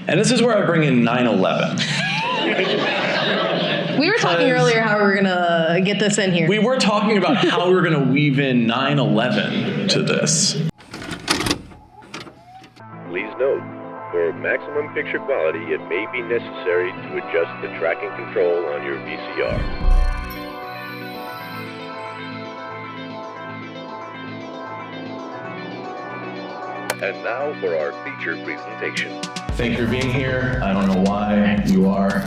And this is where I bring in 9/11. We were talking earlier how we were gonna get this in here. We were talking about how we were gonna weave in 9/11 to this. Please note, for maximum picture quality, it may be necessary to adjust the tracking control on your VCR. And now for our feature presentation. Thank you for being here. I don't know why you are,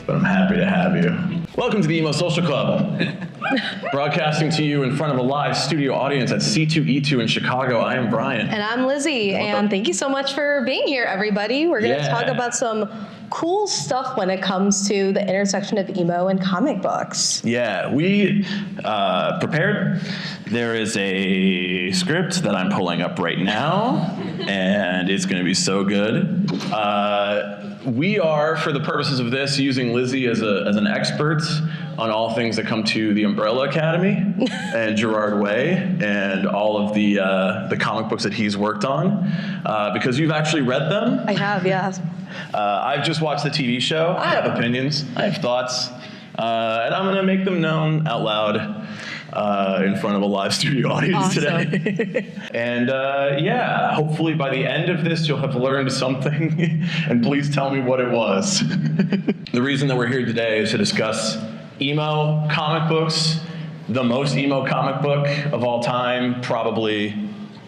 but I'm happy to have you. Welcome to the Emo Social Club. Broadcasting to you in front of a live studio audience at C2E2 in Chicago. I am Brian. And I'm Lizzie, and thank you so much for being here, everybody. We're going to talk about some cool stuff when it comes to the intersection of emo and comic books. Yeah, we prepared. There is a script that I'm pulling up right now, and it's going to be so good. We are, for the purposes of this, using Lizzie as an expert on all things that come to the Umbrella Academy and Gerard Way and all of the comic books that he's worked on, because you've actually read them. I have, yeah. I've just watched the TV show. I have opinions. I have thoughts. And I'm going to make them known out loud in front of a live studio audience today. And yeah, hopefully by the end of this, you'll have learned something. And please tell me what it was. The reason that we're here today is to discuss emo comic books. The most emo comic book of all time, probably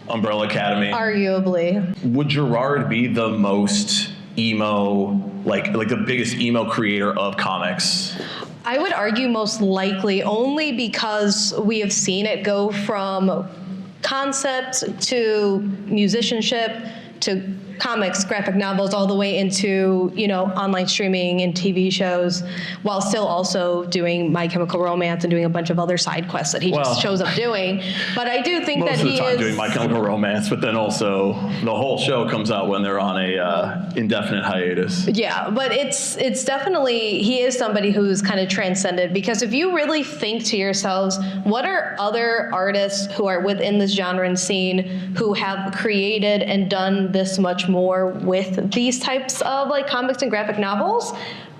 Umbrella Academy. Arguably. Would Gerard be the most emo, like the biggest emo creator of comics? I would argue most likely, only because we have seen it go from concept to musicianship to comics, graphic novels, all the way into, online streaming and TV shows, while still also doing My Chemical Romance and doing a bunch of other side quests that he just shows up doing. But I do think that he is... Most of the time doing My Chemical Romance, but then also the whole show comes out when they're on a indefinite hiatus. Yeah, but it's definitely, he is somebody who's kind of transcended, because if you really think to yourselves, what are other artists who are within this genre and scene who have created and done this much more with these types of comics and graphic novels,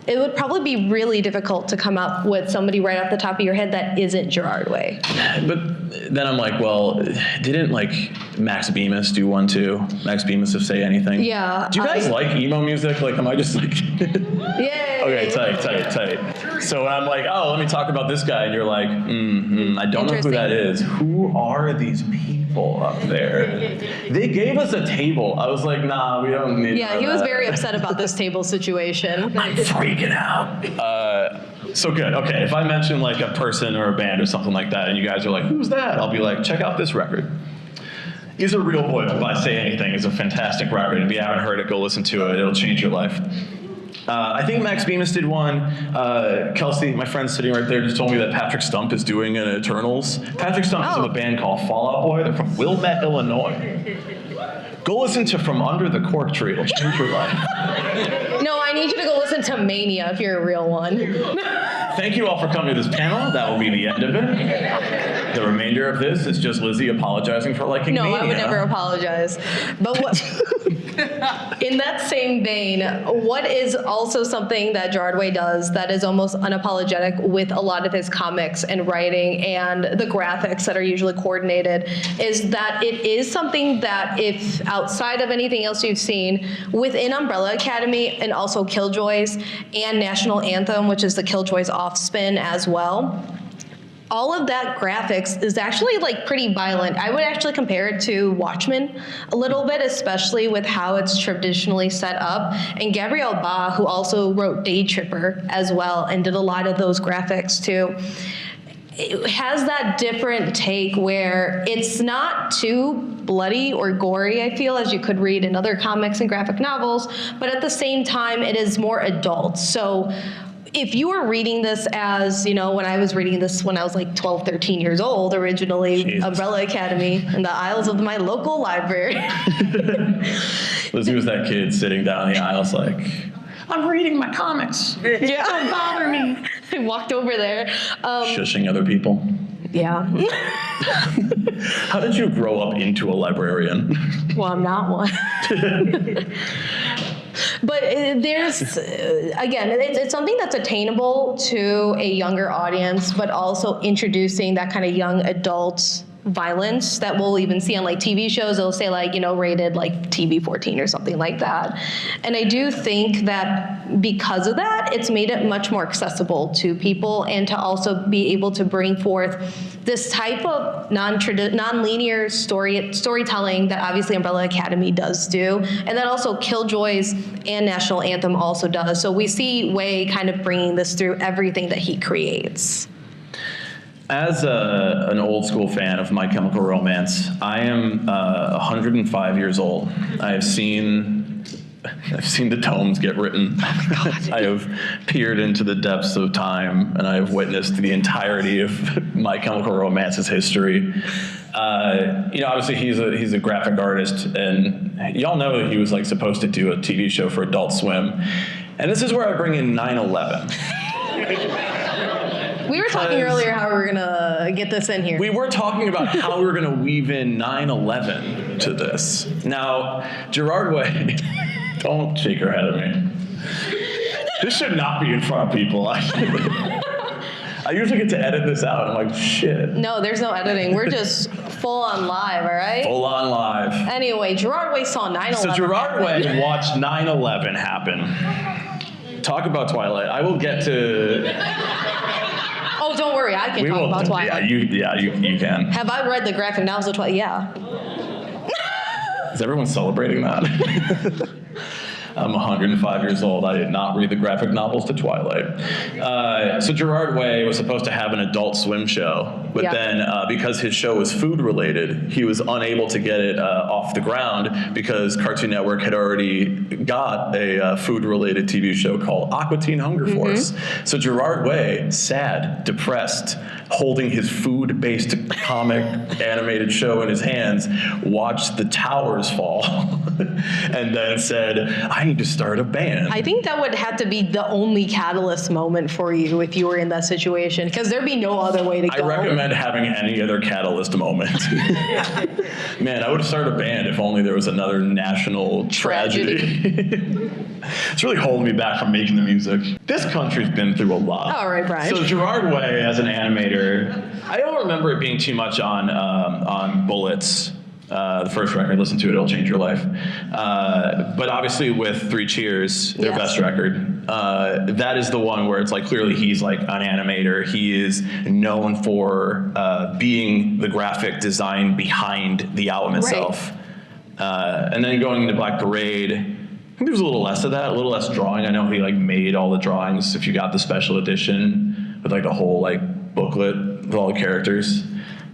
it would probably be really difficult to come up with somebody right off the top of your head that isn't Gerard Way. But then I'm like, well, didn't Max Bemis do one too? Max Bemis of Say Anything? Yeah. Do you guys like emo music? Am I just Yay. Okay, tight. So when I'm like, oh, let me talk about this guy, and you're like, I don't know who that is. Who are these people up there? They gave us a table. I was like, nah, we don't need Yeah, he was very upset about this table situation. I'm freaking out. So good. Okay, if I mention a person or a band or something like that, and you guys are like, who's that? I'll be like, check out this record. Is a Real Boy by Say Anything is a fantastic record. If you haven't heard it, go listen to it. It'll change your life. I think Max Bemis did one. Kelsey, my friend sitting right there, just told me that Patrick Stump is doing an Eternals. Patrick Stump is in a band called Fall Out Boy. They're from Wilmette, Illinois. Go listen to From Under the Cork Tree. It'll change your life. No, I need you to go listen to Mania if you're a real one. Thank you all for coming to this panel. That will be the end of it. The remainder of this is just Lizzie apologizing for liking Mania. No, I would never apologize. But what... In that same vein, what is also something that Gerard Way does that is almost unapologetic with a lot of his comics and writing and the graphics that are usually coordinated is that it is something that, if outside of anything else you've seen, within Umbrella Academy and also Killjoys and National Anthem, which is the Killjoys off-spin as well, all of that graphics is actually pretty violent. I would actually compare it to Watchmen a little bit, especially with how it's traditionally set up. And Gabriel Ba, who also wrote Day Tripper as well and did a lot of those graphics too, it has that different take where it's not too bloody or gory, I feel, as you could read in other comics and graphic novels, but at the same time, it is more adult. So if you were reading this as, when I was reading this when I was 12, 13 years old, originally, Jesus. Umbrella Academy, in the aisles of my local library. Lizzie was that kid sitting down the aisles I'm reading my comics. Yeah. Don't bother me. I walked over there. Shushing other people. Yeah. How did you grow up into a librarian? Well, I'm not one. But there's, again, it's something that's attainable to a younger audience, but also introducing that kind of young adult violence that we'll even see on like TV shows. It'll say like, rated like TV 14 or something like that. And I do think that because of that, it's made it much more accessible to people, and to also be able to bring forth this type of non-linear storytelling that obviously Umbrella Academy does do, and that also Killjoys and National Anthem also does. So we see Way kind of bringing this through everything that he creates. As an old school fan of My Chemical Romance, I am 105 years old. I've seen the tomes get written. I have peered into the depths of time, and I have witnessed the entirety of My Chemical Romance's history. Obviously he's a graphic artist, and y'all know that he was like supposed to do a TV show for Adult Swim. And this is where I bring in 9/11. We were talking earlier how we were gonna get this in here. We were talking about how we were going to weave in 9/11 to this. Now, Gerard Way, don't shake your head at me. This should not be in front of people. I usually get to edit this out. I'm like, shit. No, there's no editing. We're just full on live, all right? Full on live. Anyway, Gerard Way saw 9/11. So Gerard Way watched 9/11 happen. Talk about Twilight. I will get to... Oh, don't worry, I can talk about Twilight. Yeah, you can. Have I read the graphic novels of Twilight? Yeah. Is everyone celebrating that? I'm 105 years old. I did not read the graphic novels to Twilight. So Gerard Way was supposed to have an Adult Swim show, but then because his show was food related, he was unable to get it off the ground because Cartoon Network had already got a food related TV show called Aqua Teen Hunger Force. So Gerard Way, sad, depressed, holding his food-based comic animated show in his hands, watched the towers fall and then said, I need to start a band. I think that would have to be the only catalyst moment for you if you were in that situation, because there'd be no other way to go. I recommend having any other catalyst moment. Man, I would have started a band if only there was another national tragedy. It's really holding me back from making the music. This country's been through a lot. All right, Brian. So Gerard Way, as an animator, I don't remember it being too much on Bullets. The first record, listen to it, it'll change your life. But obviously with Three Cheers, their best record, that is the one where it's like clearly he's like an animator. He is known for being the graphic design behind the album itself. And then going into Black Parade, I think there was a little less of that, a little less drawing. I know he like made all the drawings if you got the special edition with like the whole like booklet with all the characters.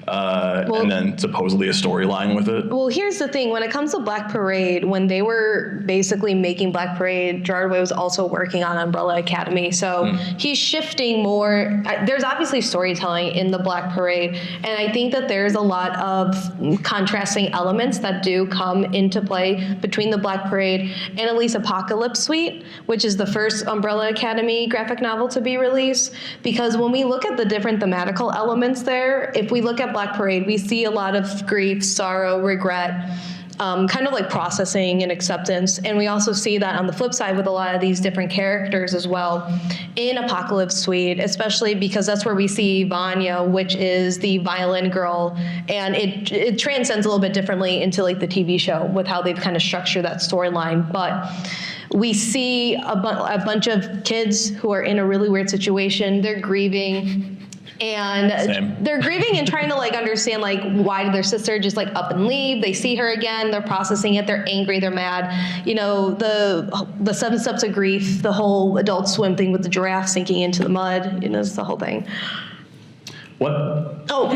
And then supposedly a storyline with it. Well, here's the thing. When it comes to Black Parade, when they were basically making Black Parade, Gerard Way was also working on Umbrella Academy. So he's shifting more. There's obviously storytelling in the Black Parade. And I think that there's a lot of contrasting elements that do come into play between the Black Parade and at least Apocalypse Suite, which is the first Umbrella Academy graphic novel to be released. Because when we look at the different thematical elements there, if we look at Black Parade, we see a lot of grief, sorrow, regret, kind of like processing and acceptance. And we also see that on the flip side with a lot of these different characters as well in Apocalypse Suite, especially because that's where we see Vanya, which is the violin girl. And it transcends a little bit differently into like the TV show with how they've kind of structured that storyline. But we see a bunch of kids who are in a really weird situation. They're grieving. And they're grieving and trying to like understand like why did their sister just like up and leave? They see her again, they're processing it, they're angry, they're mad. You know, the 7 steps of grief, the whole Adult Swim thing with the giraffe sinking into the mud, you know, it's the whole thing. What? Oh,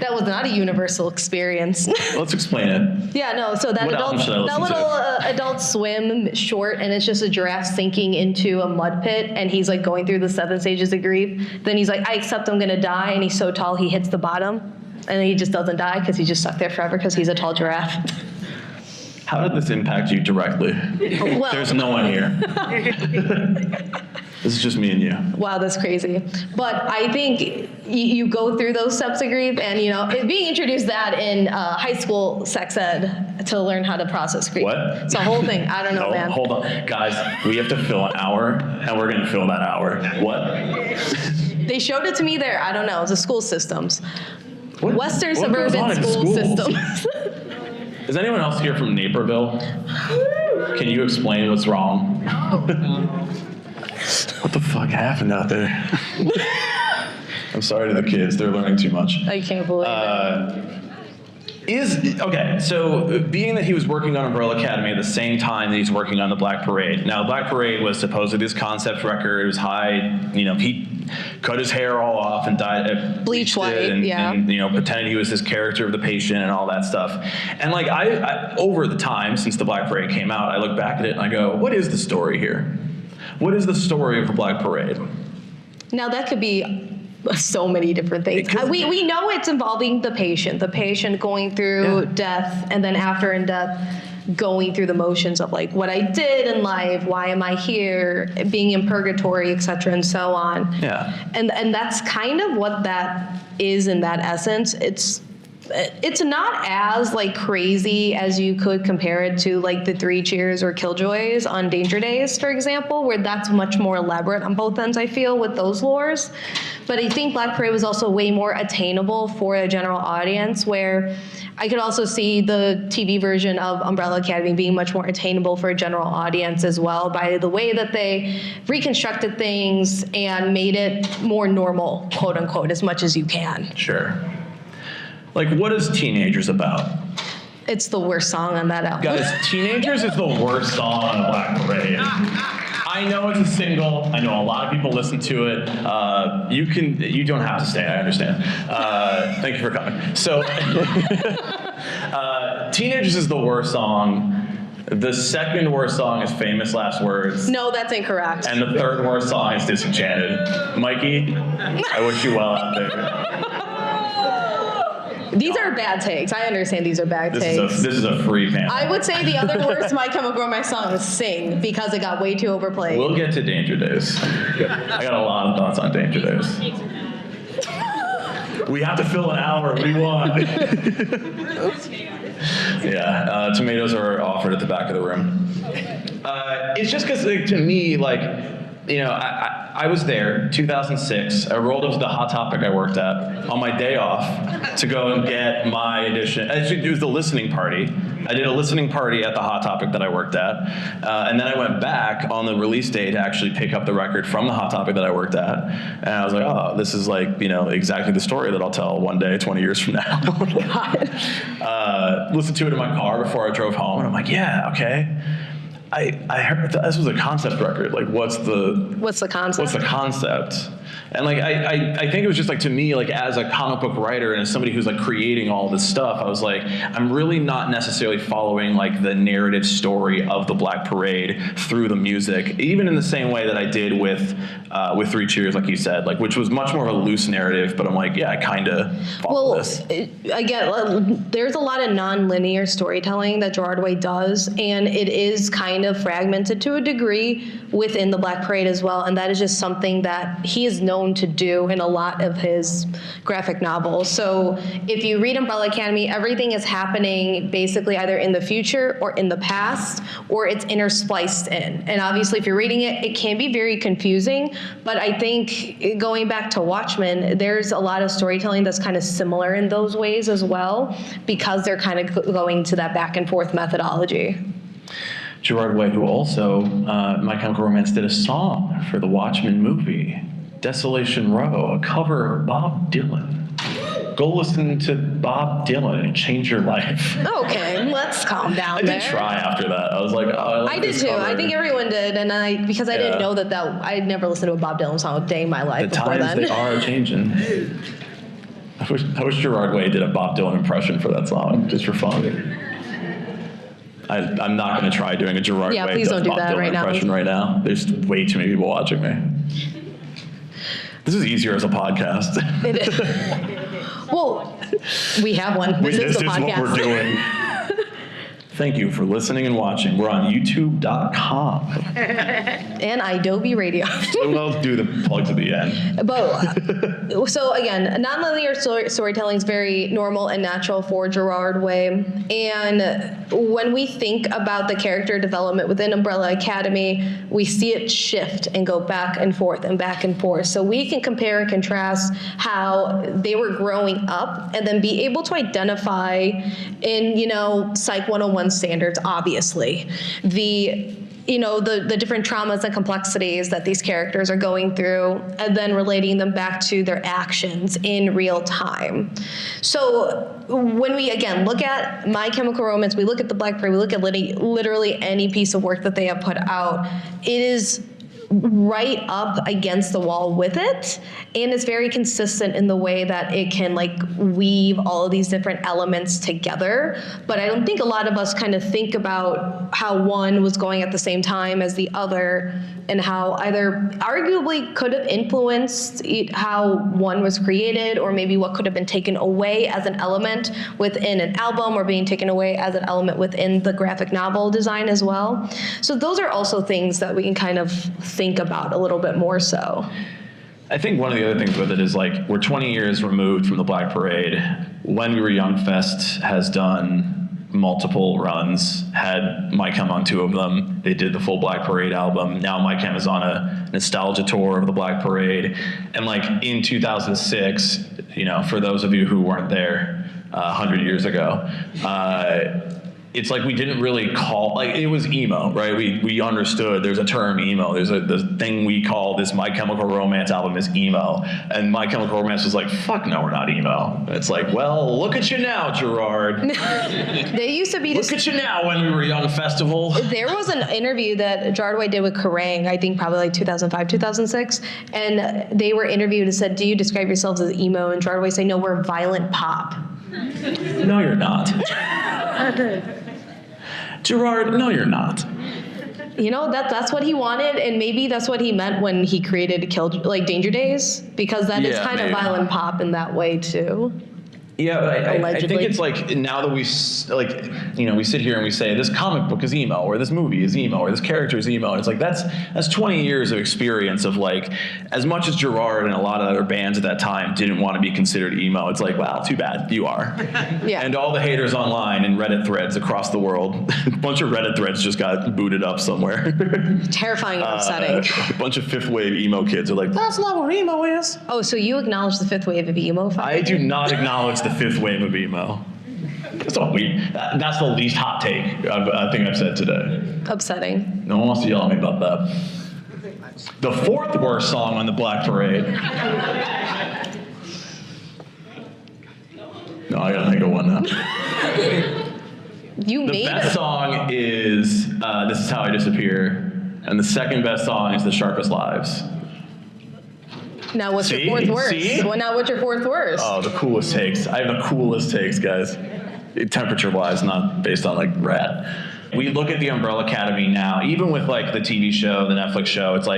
that was not a universal experience. Let's explain it. Yeah, no, so that little Adult Swim short, and it's just a giraffe sinking into a mud pit, and he's like going through the 7 stages of grief. Then he's like, I accept I'm gonna die, and he's so tall he hits the bottom, and then he just doesn't die because he's just stuck there forever because he's a tall giraffe. How did this impact you directly? Well, there's no one here. This is just me and you. Wow, that's crazy. But I think you go through those steps of grief, and being introduced that in high school sex ed to learn how to process grief. What? It's a whole thing. I don't know, No, man. hold on. Guys, we have to fill an hour, and we're going to fill that hour. What? They showed it to me there. I don't know. It's the school systems. What? Western What goes on suburban in school schools? systems. Is anyone else here from Naperville? Can you explain what's wrong? What the fuck happened out there? I'm sorry to the kids. They're learning too much. I can't believe it. Okay, so being that he was working on Umbrella Academy at the same time that he's working on the Black Parade. Now, the Black Parade was supposedly this concept record. It was high, he cut his hair all off and dyed Bleach white, and, yeah. and pretended he was this character of the patient and all that stuff. And like I over the time since the Black Parade came out, I look back at it and I go, what is the story here? What is the story of the Black Parade? Now, that could be so many different things. We know it's involving the patient going through death, and then after in death, going through the motions of like what I did in life, why am I here, being in purgatory, etc., and so on. Yeah. And that's kind of what that is in that essence. It's not as like crazy as you could compare it to like the Three Cheers or Killjoys on Danger Days, for example, where that's much more elaborate on both ends, I feel, with those lores. But I think Black Parade was also way more attainable for a general audience, where I could also see the TV version of Umbrella Academy being much more attainable for a general audience as well, by the way that they reconstructed things and made it more normal, quote unquote, as much as you can. Sure. Like, what is Teenagers about? It's the worst song on that album. Guys, Teenagers is the worst song on the Black Parade. I know it's a single. I know a lot of people listen to it. You don't have to stay, I understand. Thank you for coming. So, Teenagers is the worst song. The second worst song is Famous Last Words. No, that's incorrect. And the third worst song is Disenchanted. Mikey, I wish you well out there. These are bad takes. I understand these are bad takes. This is a free panel. I would say the other worst My Chemical Romance song is Sing, because it got way too overplayed. We'll get to Danger Days. I got a lot of thoughts on Danger Days. We have to fill an hour. What do you want? Yeah, tomatoes are offered at the back of the room. It's just because, to me, I was there, 2006. I rolled up to the Hot Topic I worked at on my day off to go and get my edition. Actually, it was the listening party. I did a listening party at the Hot Topic that I worked at. And then I went back on the release day to actually pick up the record from the Hot Topic that I worked at. And I was like, oh, this is exactly the story that I'll tell one day, 20 years from now. Oh my God. Listened to it in my car before I drove home. And I'm like, yeah, okay. I heard this was a concept record. Like, what's the concept? What's the concept? And I think it was just to me, as a comic book writer and as somebody who's creating all this stuff, I was like, I'm really not necessarily following the narrative story of the Black Parade through the music, even in the same way that I did with Three Cheers, like you said, which was much more of a loose narrative. But I'm like, yeah, I kind of follow this. Again, there's a lot of non-linear storytelling that Gerard Way does, and it is kind of fragmented to a degree within the Black Parade as well, and that is just something that he is known to do in a lot of his graphic novels. So if you read Umbrella Academy, everything is happening basically either in the future or in the past, or it's interspliced in. And obviously if you're reading it, it can be very confusing, but I think going back to Watchmen, there's a lot of storytelling that's kind of similar in those ways as well, because they're kind of going to that back and forth methodology. Gerard Way, who also, My Chemical Romance did a song for the Watchmen movie, Desolation Row, a cover of Bob Dylan. Go listen to Bob Dylan and change your life. Okay, let's calm down I there. did try after that. I was like, oh, I did too. Cover. I think everyone did, and because I didn't know that I'd never listened to a Bob Dylan song a day in my life before then. The times, they are changing. I wish Gerard Way did a Bob Dylan impression for that song, just for fun. I'm not going to try doing a Gerard Way please don't do Bob that Dylan impression right now. There's way too many people watching me. This is easier as a podcast. It is. Well, we have one. This is the podcast. What we're doing. Thank you for listening and watching. We're on youtube.com. And Adobe Radio. We'll do the plugs at the end. But so again, nonlinear storytelling is very normal and natural for Gerard Way. And when we think about the character development within Umbrella Academy, we see it shift and go back and forth and back and forth. So we can compare and contrast how they were growing up and then be able to identify in, Psych 101 standards, obviously, the different traumas and complexities that these characters are going through, and then relating them back to their actions in real time. So when we, again, look at My Chemical Romance, we look at The Black Parade, we look at literally any piece of work that they have put out, it is right up against the wall with it, and it's very consistent in the way that it can weave all of these different elements together. But I don't think a lot of us kind of think about how one was going at the same time as the other, and how either arguably could have influenced how one was created, or maybe what could have been taken away as an element within an album, or being taken away as an element within the graphic novel design as well. So those are also things that we can kind of think about a little bit more so. I think one of the other things with it is we're 20 years removed from the Black Parade. When We Were Young Fest has done multiple runs, had My Chem on 2 of them. They did the full Black Parade album. Now My Chem is on a nostalgia tour of the Black Parade. And in 2006, for those of you who weren't there 100 years ago, it's we didn't really call, it was emo, right? We understood there's a term emo. There's the thing we call this My Chemical Romance album is emo. And My Chemical Romance was fuck no, we're not emo. It's well, look at you now, Gerard. They used to be Look at you now, When We Were Young Festival. There was an interview that Gerard Way did with Kerrang, I think probably 2005, 2006. And they were interviewed and said, do you describe yourselves as emo? And Gerard Way said, no, we're violent pop. No, you're not. Gerard, no, you're not. That's what he wanted, and maybe that's what he meant when he created Danger Days, because that is kind of violent pop in that way too. Yeah, but I think it's now that we sit here and we say this comic book is emo, or this movie is emo, or this character is emo, and it's that's 20 years of experience of as much as Gerard and a lot of other bands at that time didn't want to be considered emo, it's wow, too bad, you are. Yeah. And all the haters online and Reddit threads across the world, a bunch of Reddit threads just got booted up somewhere. Terrifying and upsetting. A bunch of fifth wave emo kids are that's not what emo is. Oh, so you acknowledge the fifth wave of emo? I do not acknowledge the fifth wave of emo. That's the least hot take I think I've said today. Upsetting. No one wants to yell at me about that. The fourth worst song on the Black Parade. No, I gotta think of one now. The best song is This Is How I Disappear, and the second best song is The Sharpest Lives. Now what's your fourth worst? See? Well, now what's your fourth worst? Oh, the coolest takes. I have the coolest takes, guys. Temperature-wise, not based on Rat. We look at the Umbrella Academy now, even with the TV show, the Netflix show, it's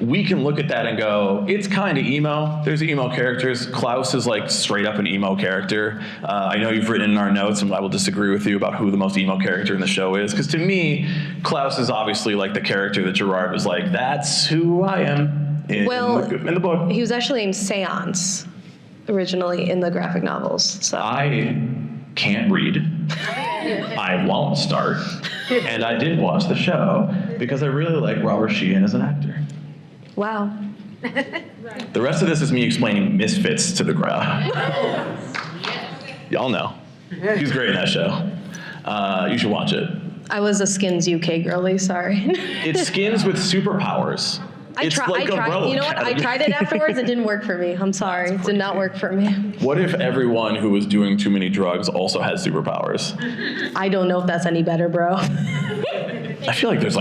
we can look at that and go, it's kind of emo. There's emo characters. Klaus is straight up an emo character. I know you've written in our notes, and I will disagree with you about who the most emo character in the show is, because to me, Klaus is obviously the character that Gerard was that's who I am. In the book. He was actually named Seance originally in the graphic novels. So I can't read. I won't start. And I did watch the show because I really like Robert Sheehan as an actor. Wow. The rest of this is me explaining Misfits to the crowd. Y'all know. He's great in that show. You should watch it. I was a Skins UK girly, sorry. It's Skins with superpowers. I tried. You know what? I tried it afterwards. It didn't work for me. I'm sorry. It did not work for me. What if everyone who was doing too many drugs also had superpowers? I don't know if that's any better, bro. I feel there's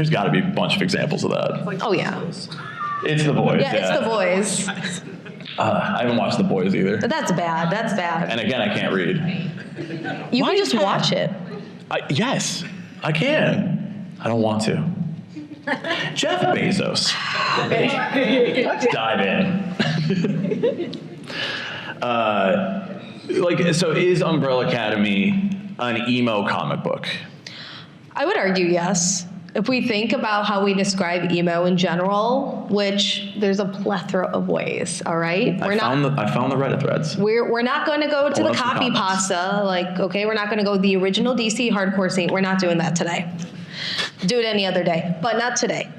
got to be a bunch of examples of that. Oh, yeah. It's The Boys. Yeah, it's The Boys. I haven't watched The Boys either. But that's bad. That's bad. And again, I can't read. You can just watch it. Yes, I can. I don't want to. Jeff Bezos. Let's dive in. So is Umbrella Academy an emo comic book? I would argue yes. If we think about how we describe emo in general, which there's a plethora of ways, all right? I found the Reddit threads. We're not going to go to the up some copy comments. pasta, like, okay, we're not going to go the original DC hardcore scene. We're not doing that today. Do it any other day, but not today.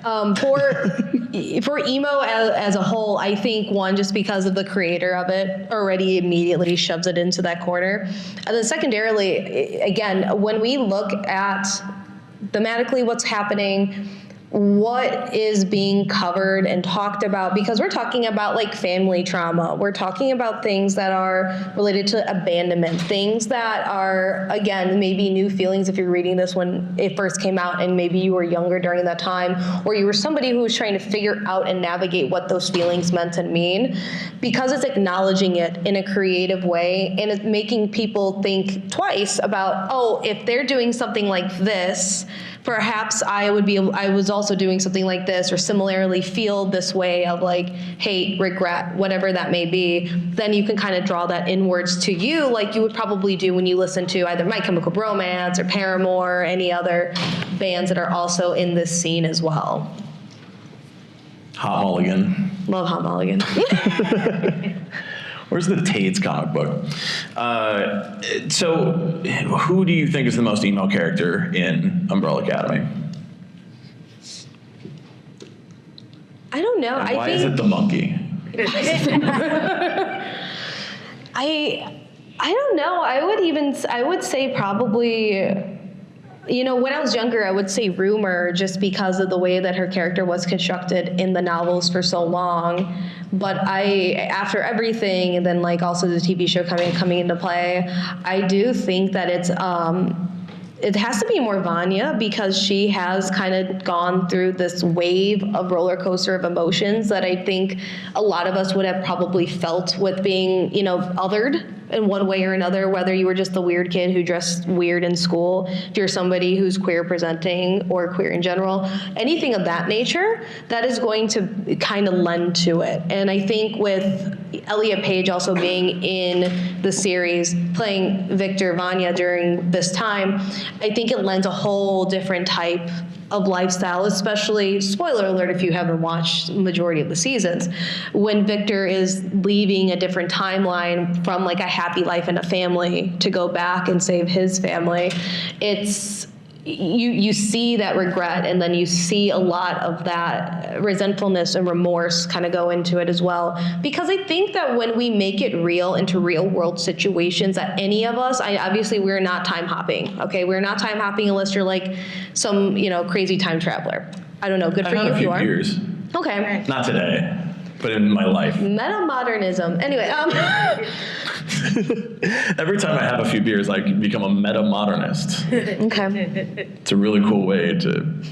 For emo as a whole, I think one, just because of the creator of it already immediately shoves it into that corner. And then secondarily, again, when we look at thematically what's happening, what is being covered and talked about, because we're talking about like family trauma, we're talking about things that are related to abandonment, things that are, again, maybe new feelings if you're reading this when it first came out and maybe you were younger during that time, or you were somebody who was trying to figure out and navigate what those feelings meant and mean, because it's acknowledging it in a creative way and it's making people think twice about, oh, if they're doing something like this, perhaps I was also doing something like this, or similarly feel this way of like hate, regret, whatever that may be. Then you can kind of draw that inwards to you, like you would probably do when you listen to either My Chemical Romance or Paramore or any other bands that are also in this scene as well. Hot Mulligan. Love Hot Mulligan. Where's the Tate's comic book? So who do you think is the most emo character in Umbrella Academy? I don't know. And why is it the monkey? I don't know. I would say probably, you know, when I was younger, I would say Rumor, just because of the way that her character was constructed in the novels for so long. But after everything, and then like also the TV show coming into play, I do think that it has to be more Vanya, because she has kind of gone through this wave of roller coaster of emotions that I think a lot of us would have probably felt with being, you know, othered in one way or another, whether you were just the weird kid who dressed weird in school, if you're somebody who's queer presenting or queer in general, anything of that nature, that is going to kind of lend to it. And I think with Elliot Page also being in the series, playing Victor Vanya during this time, I think it lends a whole different type of lifestyle, especially, spoiler alert if you haven't watched the majority of the seasons, when Victor is leaving a different timeline from like a happy life and a family to go back and save his family. It's, you see that regret, and then you see a lot of that resentfulness and remorse kind of go into it as well. Because I think that when we make it real into real world situations, that any of us, obviously we're not time hopping, okay? We're not time hopping unless you're like some, you know, crazy time travever. I don't know, good for you if you are. I had a few beers. Okay. Not today, but in my life. Meta-modernism. Anyway, Every time I have a few beers, I become a meta-modernist. okay. It's a really cool way to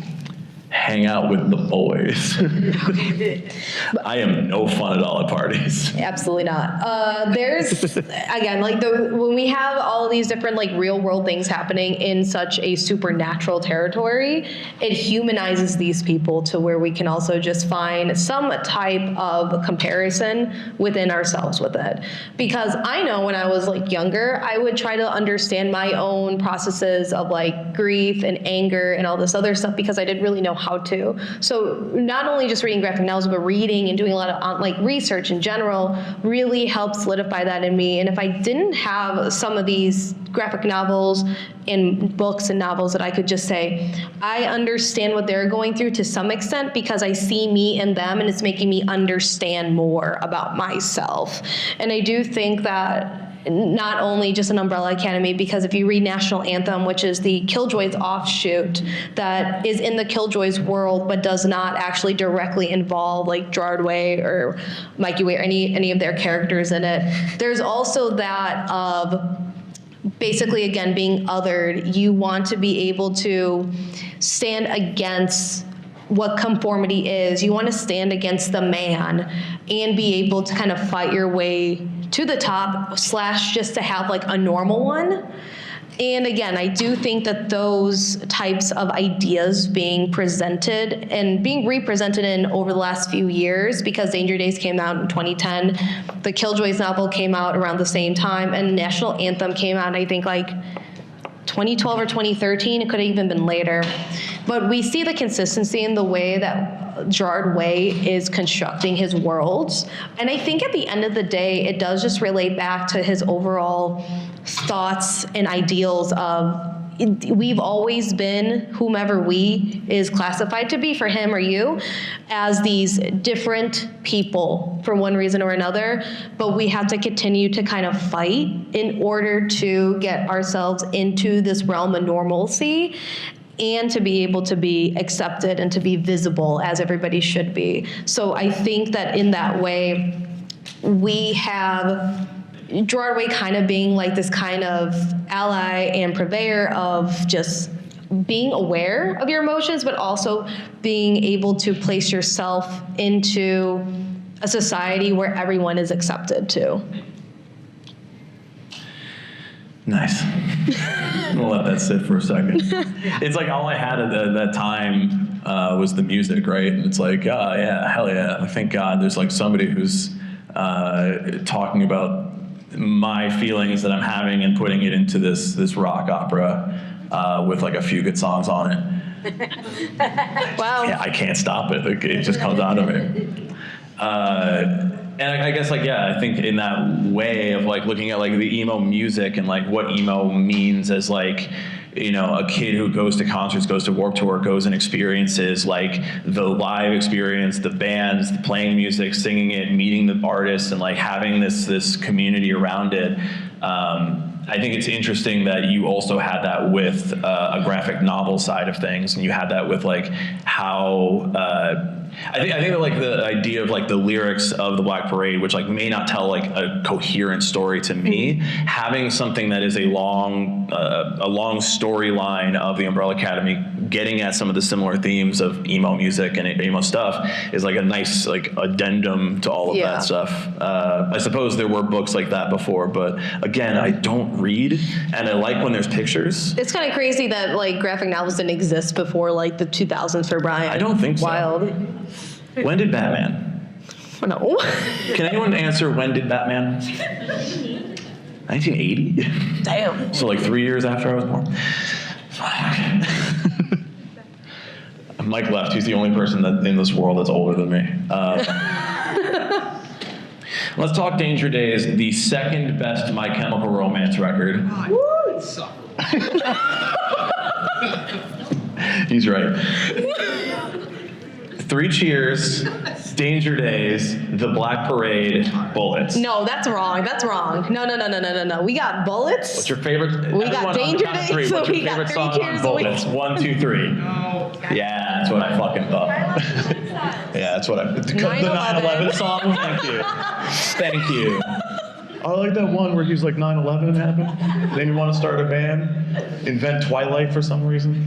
hang out with the boys. I am no fun at all at parties. Absolutely not. There's, again, like when we have all these different like real world things happening in such a supernatural territory, it humanizes these people to where we can also just find some type of comparison within ourselves with it. Because I know when I was like younger, I would try to understand my own processes of like grief and anger and all this other stuff, because I didn't really know how to. So not only just reading graphic novels, but reading and doing a lot of like research in general really helped solidify that in me. And if I didn't have some of these graphic novels and books and novels that I could just say, I understand what they're going through to some extent, because I see me in them and it's making me understand more about myself. And I do think that not only just an Umbrella Academy, because if you read National Anthem, which is the Killjoys offshoot that is in the Killjoys world but does not actually directly involve like Gerard Way or Mikey Way or any of their characters in it, there's also that of basically, again, being othered. You want to be able to stand against what conformity is. You want to stand against the man and be able to kind of fight your way to the top / just to have like a normal one. And again, I do think that those types of ideas being presented and being represented in over the last few years, because Danger Days came out in 2010, the Killjoys novel came out around the same time, and National Anthem came out, I think, like 2012 or 2013. It could have even been later. But we see the consistency in the way that Gerard Way is constructing his worlds. And I think at the end of the day, it does just relate back to his overall thoughts and ideals of we've always been whomever we is classified to be for him or you as these different people for one reason or another, but we have to continue to kind of fight in order to get ourselves into this realm of normalcy and to be able to be accepted and to be visible as everybody should be. So I think that in that way, we have Gerard Way kind of being like this kind of ally and purveyor of just being aware of your emotions, but also being able to place yourself into a society where everyone is accepted too. Nice. We'll let that sit for a second. It's like all I had at that time was the music, right? And it's like, oh yeah, hell yeah. Thank God there's like somebody who's talking about my feelings that I'm having and putting it into this rock opera with like a few good songs on it. Wow. Yeah, I can't stop it. It just comes out of me. And I guess like, yeah, I think in that way of like looking at like the emo music and like what emo means as like, you know, a kid who goes to concerts, goes to Warped Tour, goes and experiences like the live experience, the bands, the playing music, singing it, meeting the artists, and like having this community around it. I think it's interesting that you also had that with a graphic novel side of things, and you had that with like how I think that like the idea of like the lyrics of the Black Parade, which like may not tell like a coherent story to me, having something that is a long storyline of the Umbrella Academy, getting at some of the similar themes of emo music and emo stuff is like a nice like addendum to all of that stuff. I suppose there were books like that before, but again, I don't read, and I like when there's pictures. It's kind of crazy that like graphic novels didn't exist before like the 2000s for Brian. I don't think so. Wild. When did Batman? No. Can anyone answer when did Batman? 1980? Damn. So like 3 years after I was born. Mike left. He's the only person that in this world that's older than me. Let's talk Danger Days, the second best My Chemical Romance record. Woo! He's right. 3 Cheers, Danger Days, The Black Parade, Bullets. No, that's wrong. That's wrong. No. We got Bullets. What's your favorite? We got Danger Days, Three. so What's your we got favorite 3 song Cheers. on Bullets? 1, 2, 3. No. Yeah, that's what I fucking thought. Yeah, that's what I. The 9/11 song. Thank you. I like that one where he's like 9/11 happened. Then you want to start a band, invent Twilight for some reason.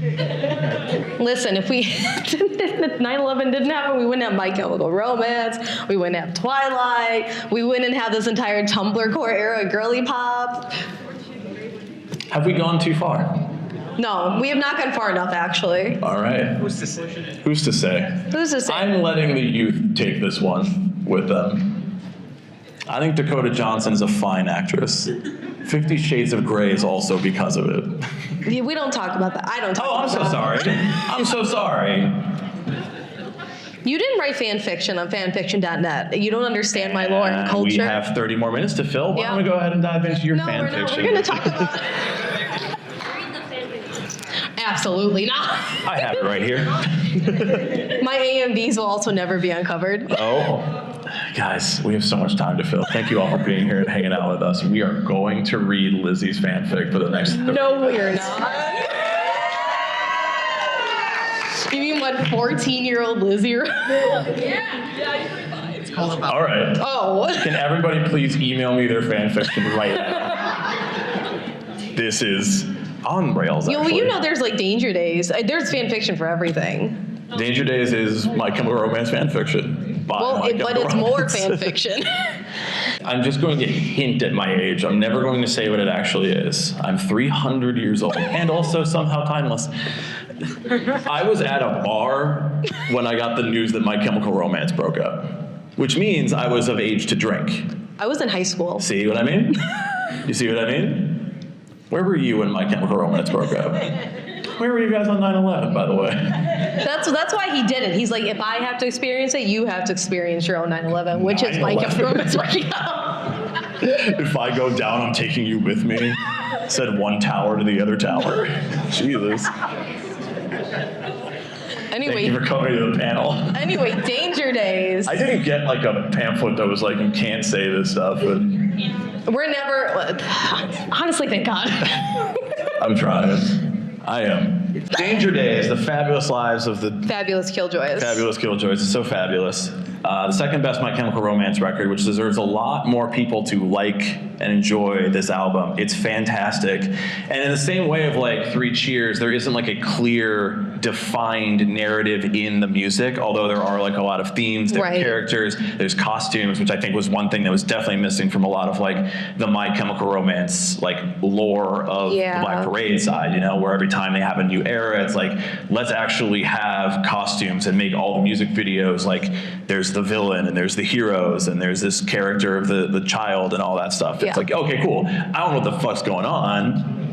Listen, if 9/11 didn't happen, we wouldn't have My Chemical Romance. We wouldn't have Twilight. We wouldn't have this entire Tumblr core era girly pop. Have we gone too far? No, we have not gone far enough, actually. All right. Who's to say? Who's to say? Who's to say? I'm letting the youth take this one with them. I think Dakota Johnson is a fine actress. 50 Shades of Grey is also because of it. We don't talk about that. I don't talk Oh, I'm about so that. sorry. I'm so sorry. You didn't write fan fiction on fanfiction.net. You don't understand my lore and culture. We have 30 more minutes to fill. Why don't we go ahead and dive into your No, fan we're not. fiction? We're going to talk about Absolutely not. I have it right here. My AMVs will also never be uncovered. Oh, guys, we have so much time to fill. Thank you all for being here and hanging out with us. We are going to read Lizzie's fanfic for the next 30 No, minutes. we're not. You mean what 14-year-old Lizzie wrote? It's called about. All right. Oh. Can everybody please email me their fanfiction right now? This is on rails, Well, actually. you know there's like Danger Days. There's fan fiction for everything. Danger Days is My Chemical Romance fanfiction. Well, but it's more fan fiction. I'm just going to hint at my age. I'm never going to say what it actually is. I'm 300 years old and also somehow timeless. I was at a bar when I got the news that My Chemical Romance broke up, which means I was of age to drink. I was in high school. See what I mean? You see what I mean? Where were you when My Chemical Romance broke up? Where were you guys on 9/11, by the way? That's why he did it. He's like, if I have to experience it, you have to experience your own 9/11, which is My 9/11. Chemical Romance breaking up. If I go down, I'm taking you with me. Said one tower to the other tower. Jesus. Thank you Anyway, for coming to the panel. Danger Days. I didn't get like a pamphlet that was like, you can't say this stuff. And We're never, honestly, thank God. I'm trying. I am. Danger Days, the fabulous lives of the Fabulous Killjoys. Fabulous Killjoys. It's so fabulous. The second best My Chemical Romance record, which deserves a lot more people to like and enjoy this album. It's fantastic. And in the same way of like Three Cheers, there isn't like a clear, defined narrative in the music, although there are like a lot of themes, there are characters, there's costumes, which I think was one thing that was definitely missing from a lot of like the My Chemical Romance like lore of the Black Parade side, you know, where every time they have a new era, it's like, let's actually have costumes and make all the music videos like there's the villain and there's the heroes and there's this character of the child and all that stuff. It's like, okay, cool. I don't know what the fuck's going on,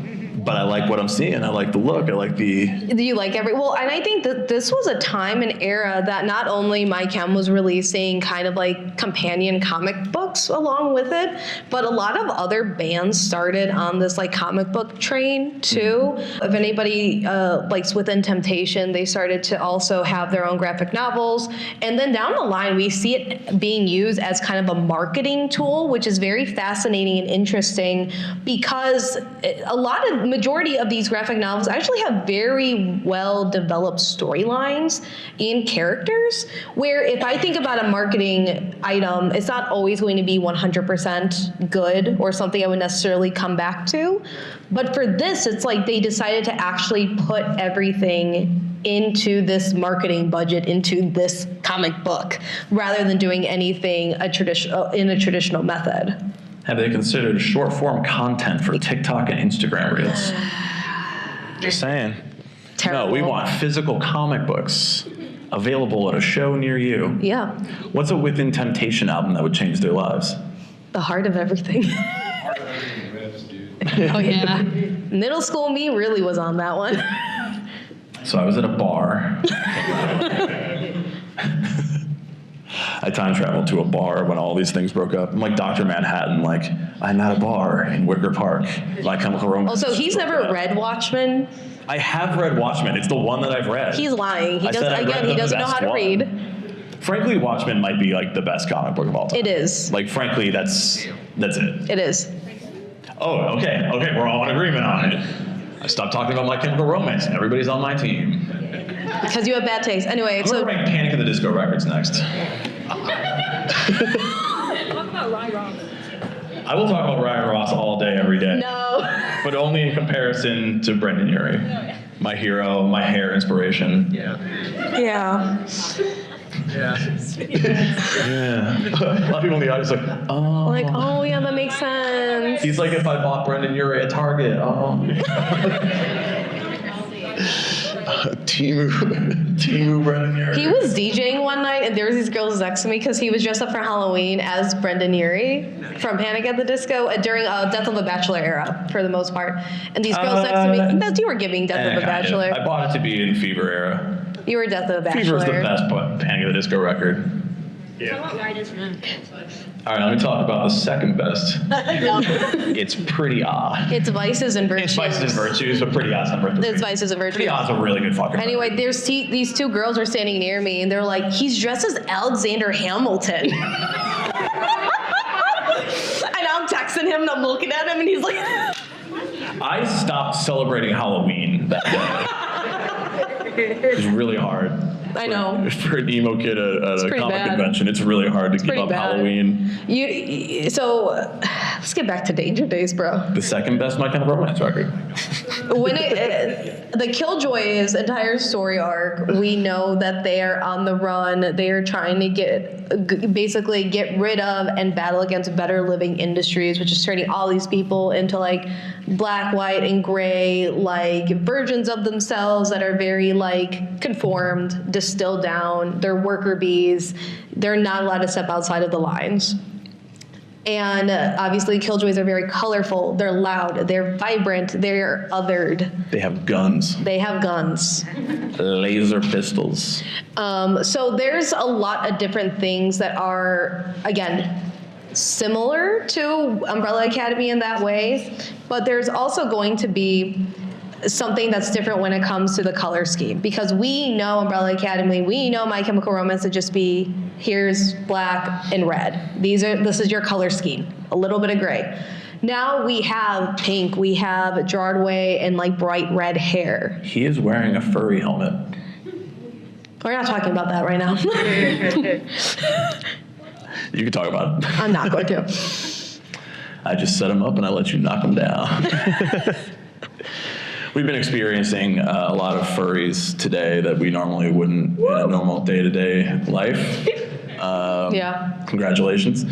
but I like what I'm seeing. I like the look. I like the... Do you like well, and I think that this was a time and era that not only My Chem was releasing kind of like companion comic books along with it, but a lot of other bands started on this like comic book train too. If anybody likes Within Temptation, they started to also have their own graphic novels. And then down the line, we see it being used as kind of a marketing tool, which is very fascinating and interesting because majority of these graphic novels actually have very well developed storylines and characters, where if I think about a marketing item, it's not always going to be 100% good or something I would necessarily come back to. But for this, it's like they decided to actually put everything into this marketing budget, into this comic book, rather than doing anything in a traditional method. Have they considered short form content for TikTok and Instagram Reels? Just saying. Terrible. No, we want physical comic books available at a show near you. Yeah. What's a Within Temptation album that would change their lives? The Heart of Everything. Oh yeah. Middle school me really was on that one. So I was at a bar. I time traveled to a bar when all these things broke up. I'm like Dr. Manhattan, like, I'm at a bar in Wicker Park. My Chemical Romance. Also, he's never read Watchmen. I have read Watchmen. It's the one that I've read. He's lying. He I said I read doesn't, he the doesn't know best how to one. read. Frankly, Watchmen might be like the best comic book of all time. It is. Like, frankly, that's it. It is. Oh, okay, we're all in agreement on it. I stopped talking about My Chemical Romance, and everybody's on my team. Because you have bad taste. Anyway, I'm gonna rank Panic at the Disco records next. Talk about Ryan Ross. I will talk about Ryan Ross all day, every day. No. But only in comparison to Brendan Urie. My hero, my hair inspiration. Yeah. Yeah. A lot of people in the audience are like, oh. Like, oh yeah, that makes sense. He's like if I bought Brendan Urie at Target. Oh. Timu Brendan Urie. He was DJing one night, and there was these girls next to me because he was dressed up for Halloween as Brendan Urie from Panic at the Disco during Death of a Bachelor era, for the most part. And these girls next to me, you were giving Death of a Bachelor. I bought it to be in Fever era. You were Death of a Bachelor. Fever is the best Panic at the Disco record. Talk about Ryan is from. All right, let me talk about the second best. It's Pretty Odd. It's Vices and Virtues. It's Vices and Virtues, but Pretty Odd's number 3. It's Vices and Virtues. Pretty Odd's a really good fucking Anyway, record. there's these two girls were standing near me, and they're like, he's dressed as Alexander Hamilton. And I'm texting him, and I'm looking at him, and he's like... I stopped celebrating Halloween that day. It was really hard. I know. For an emo kid at a pretty comic bad. convention, it's really hard to keep pretty up bad. Halloween. So let's get back to Danger Days, bro. The second best My Chemical Romance record. When the Killjoys' entire story arc, we know that they are on the run. They are trying to basically get rid of and battle against better living industries, which is turning all these people into like black, white, and gray, like versions of themselves that are very like conformed, distilled down. They're worker bees. They're not allowed to step outside of the lines. And obviously, Killjoys are very colorful. They're loud. They're vibrant. They're othered. They have guns, They have guns. laser pistols. So there's a lot of different things that are, again, similar to Umbrella Academy in that way. But there's also going to be something that's different when it comes to the color scheme, because we know Umbrella Academy, we know My Chemical Romance to just be here's black and red. This is your color scheme, a little bit of gray. Now we have pink, we have Gerard Way and like bright red hair. He is wearing a furry helmet. We're not talking about that right now. You can talk about it. I'm not going to. I just set him up and I let you knock him down. We've been experiencing a lot of furries today that we normally wouldn't in a normal day-to-day life. Yeah. Congratulations.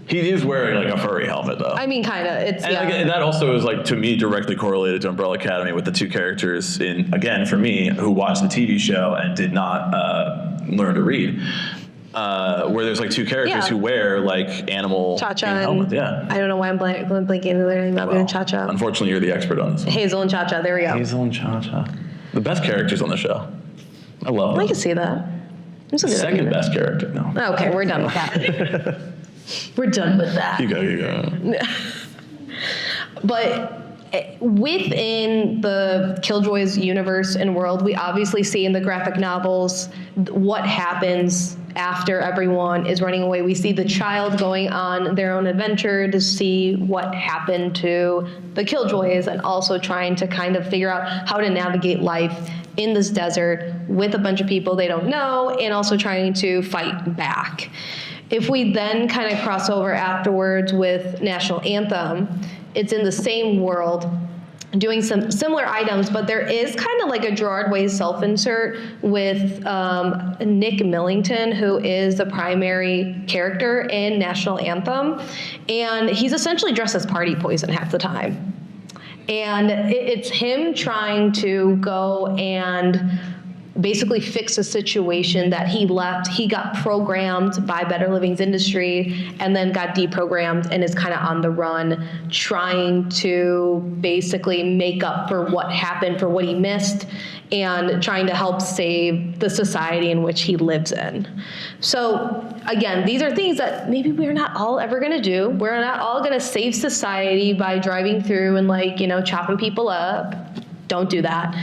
He is wearing like a furry helmet though. I mean, kind of. It's And yeah. like, that also is like to me directly correlated to Umbrella Academy with the two characters in, again, for me, who watched the TV show and did not learn to read. Where there's like two characters Yeah. who wear like animal Cha-Cha themed and helmets. Yeah. I don't know why I'm blanking their name. I'm doing Cha-Cha. Unfortunately, you're the expert on this one. Hazel and Cha-Cha. There we go. Hazel and Cha-Cha. The best characters on the show. I love I them. can see that. That's a good Second argument. best character. No. Okay, we're done with that. We're done with that. You go. But within the Killjoys universe and world, we obviously see in the graphic novels what happens after everyone is running away. We see the child going on their own adventure to see what happened to the Killjoys, and also trying to kind of figure out how to navigate life in this desert with a bunch of people they don't know, and also trying to fight back. If we then kind of cross over afterwards with National Anthem, it's in the same world, doing some similar items, but there is kind of like a Gerard Way self-insert with Nick Millington, who is the primary character in National Anthem, and he's essentially dressed as party poison half the time. And it's him trying to go and basically fix a situation that he left. He got programmed by Better Living's industry and then got deprogrammed and is kind of on the run, trying to basically make up for what happened, for what he missed, and trying to help save the society in which he lives in. So again, these are things that maybe we're not all ever gonna do. We're not all gonna save society by driving through and chopping people up. Don't do that.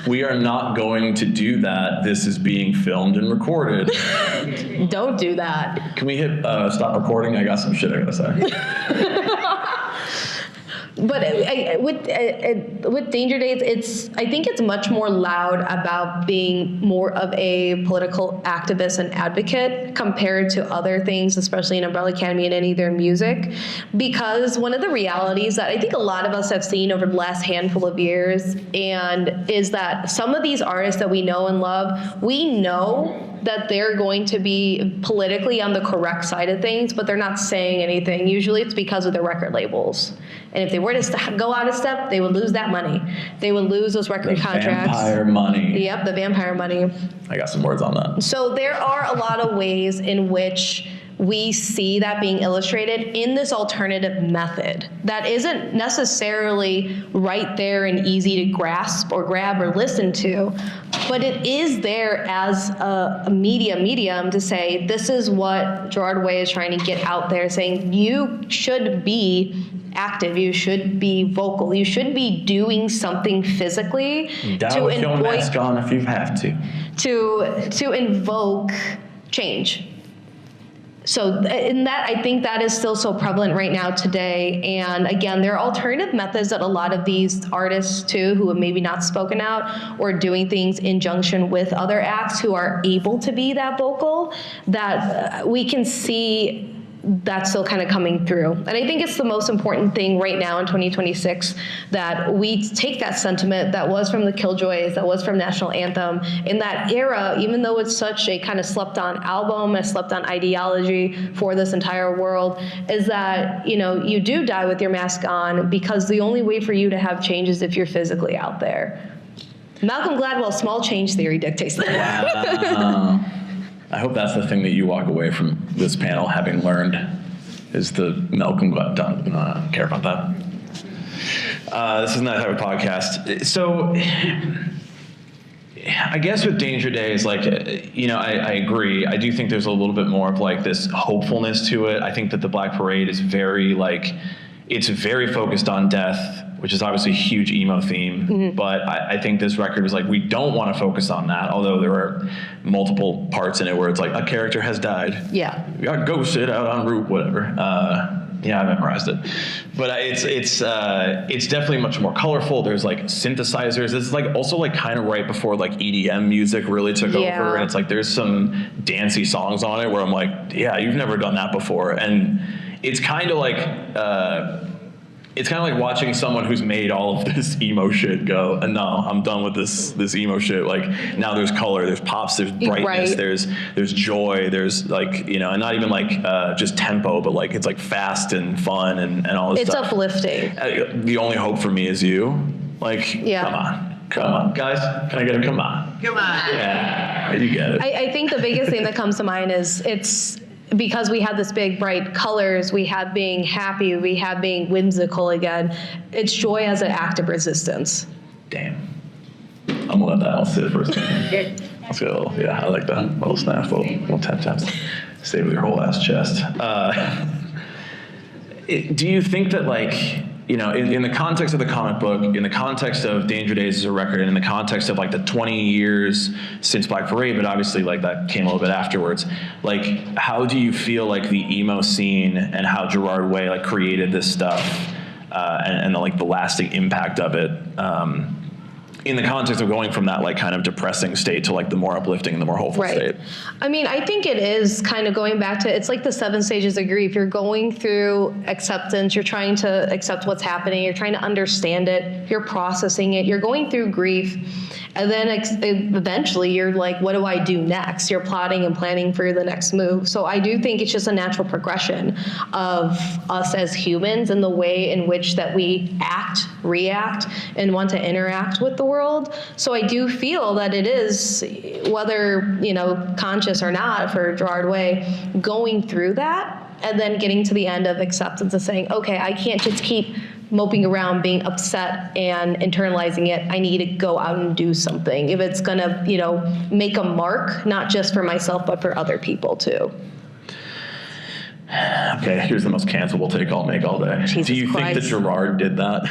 We are not going to do that. This is being filmed and recorded. Don't do that. Can we hit stop recording? I got some shit I gotta say. But with Danger Days, I think it's much more loud about being more of a political activist and advocate compared to other things, especially in Umbrella Academy and any of their music. Because one of the realities that I think a lot of us have seen over the last handful of years, and is that some of these artists that we know and love, we know that they're going to be politically on the correct side of things, but they're not saying anything. Usually it's because of their record labels. And if they were to go out of step, they would lose that money. They would lose those record contracts. Vampire money. Yep, the vampire money. I got some words on that. So there are a lot of ways in which we see that being illustrated in this alternative method that isn't necessarily right there and easy to grasp or grab or listen to, but it is there as a medium to say, this is what Gerard Way is trying to get out there, saying you should be active, you should be vocal, you should be doing something physically Die with your mask on if you have to invoke change. So in that, I think that is still so prevalent right now today. And again, there are alternative methods that a lot of these artists too, who have maybe not spoken out or doing things in junction with other acts who are able to be that vocal, that we can see that's still kind of coming through. And I think it's the most important thing right now in 2026 that we take that sentiment that was from the Killjoys, that was from National Anthem, in that era, even though it's such a kind of slept-on album, a slept-on ideology for this entire world, is that, you do die with your mask on because the only way for you to have change is if you're physically out there. Malcolm Gladwell's small change theory dictates that. Wow. I hope that's the thing that you walk away from this panel having learned, is the Malcolm Gladwell. I don't care about that. This is not that type of podcast. So I guess with Danger Days, like, I agree. I do think there's a little bit more of like this hopefulness to it. I think that the Black Parade is very it's very focused on death, which is obviously a huge emo theme. But I think this record is like, we don't want to focus on that, although there are multiple parts in it where it's like a character has died. Yeah. We got ghosted out on route, whatever. Yeah, I memorized it. But it's definitely much more colorful. There's like synthesizers. It's like also like kind of right before like EDM music really took over. And it's like there's some dancey songs on it where I'm like, yeah, you've never done that before. And it's kind of like watching someone who's made all of this emo shit go, no, I'm done with this emo shit. Like now there's color, there's pops, there's brightness, there's joy, there's like, and not even like just tempo, but like it's like fast and fun and all this stuff. It's uplifting. The only hope for me is you. Like, come on, guys, can I get a come on? Come on. Yeah, you get it. I think the biggest thing that comes to mind is it's because we had this big bright colors, we had being happy, we had being whimsical again. It's joy as an act of resistance. Damn. I'm gonna let that all sit for a second. Let's go. Yeah, I like that. Little snap, little tap taps. Stay with your whole ass chest. Do you think that like, in the context of the comic book, in the context of Danger Days as a record, and in the context of like the 20 years since Black Parade, but obviously like that came a little bit afterwards, like how do you feel like the emo scene and how Gerard Way like created this stuff and the, like the lasting impact of it in the context of going from that like kind of depressing state to like the more uplifting and the more hopeful state? I mean, I think it is kind of going back to, it's like the 7 stages of grief. You're going through acceptance, you're trying to accept what's happening, you're trying to understand it, you're processing it, you're going through grief, and then eventually you're like, what do I do next? You're plotting and planning for the next move. So I do think it's just a natural progression of us as humans and the way in which that we act, react, and want to interact with the world. So I do feel that it is, whether, conscious or not for Gerard Way, going through that and then getting to the end of acceptance and saying, okay, I can't just keep moping around, being upset and internalizing it. I need to go out and do something. If it's gonna, make a mark, not just for myself, but for other people too. Okay, here's the most cancelable take I'll make all day. Jesus Do you Christ. think that Gerard did that?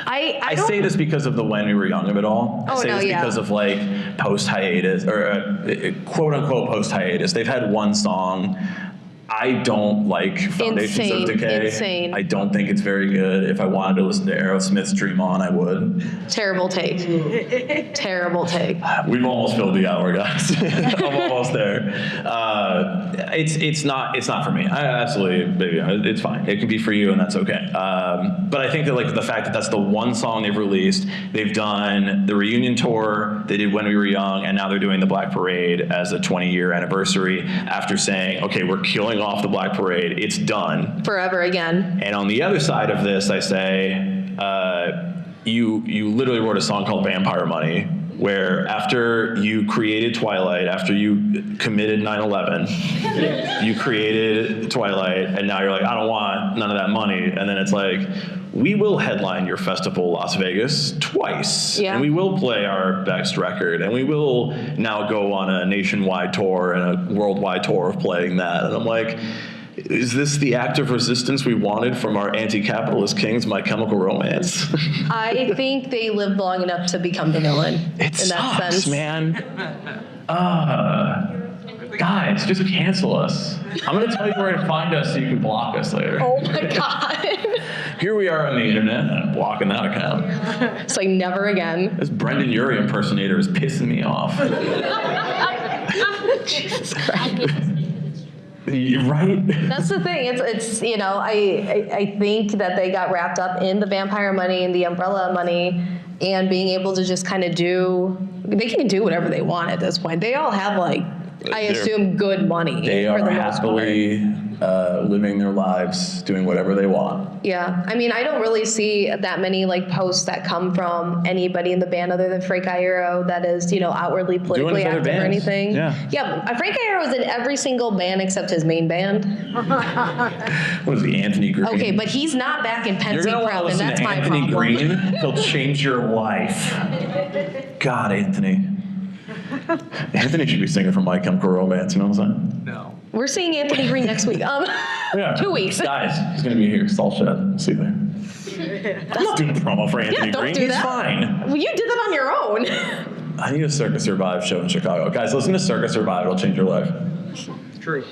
I say this because of the When We Were Young of it all. I say this because of like post-hiatus, or quote-unquote post-hiatus. They've had one song. I don't like Foundations of Decay. Insane. I don't think it's very good. If I wanted to listen to Aerosmith's Dream On, I would. Terrible take. Terrible take. We've almost filled the hour, guys. I'm almost there. It's not for me. I absolutely, it's fine. It can be for you, and that's okay. But I think that like the fact that that's the one song they've released, they've done the reunion tour, they did When We Were Young, and now they're doing the Black Parade as a 20-year anniversary after saying, okay, we're killing off the Black Parade. It's done. Forever again. And on the other side of this, I say, you literally wrote a song called Vampire Money, where after you created Twilight, after you committed 9/11, you created Twilight, and now you're like, I don't want none of that money. And then it's like, we will headline your festival, Las Vegas, twice. Yeah. And we will play our best record. And we will now go on a nationwide tour and a worldwide tour of playing that. And I'm like, is this the act of resistance we wanted from our anti-capitalist kings, My Chemical Romance? I think they lived long enough to become the villain. It in sucks, that sense. man. Guys, just cancel us. I'm going to tell you where to find us so you can block us later. Oh my God. Here we are on the internet, and I'm blocking that account. It's like never again. This Brendan Urie impersonator is pissing me off. Jesus Christ. Right? That's the thing. It's I think that they got wrapped up in the vampire money and the umbrella money and being able to just kind of they can do whatever they want at this point. They all have like I assume good money They for are the most part. happily living their lives, doing whatever they want. Yeah, I mean, I don't really see that many like posts that come from anybody in the band other than Frank Iero that is, outwardly politically his other active or bands. anything. Yeah. Frank Iero is in every single band except his main band. What is he, Anthony Green? Okay, but he's not back in You're Pensy gonna want to Prep, and listen that's to my Anthony problem. Green. He'll change your life. God, Anthony. Anthony should be singing from My Chemical Romance. You know what I'm saying? No. We're seeing Anthony Green next week. Yeah. 2 weeks. Guys, he's gonna be here. Salt shed. See you there. I'm not doing promo for Anthony don't Green. do He's that. fine. Well, you did that on your own. I need a Circus Survive show in Chicago. Guys, listen to Circus Survive. It'll change your life. True.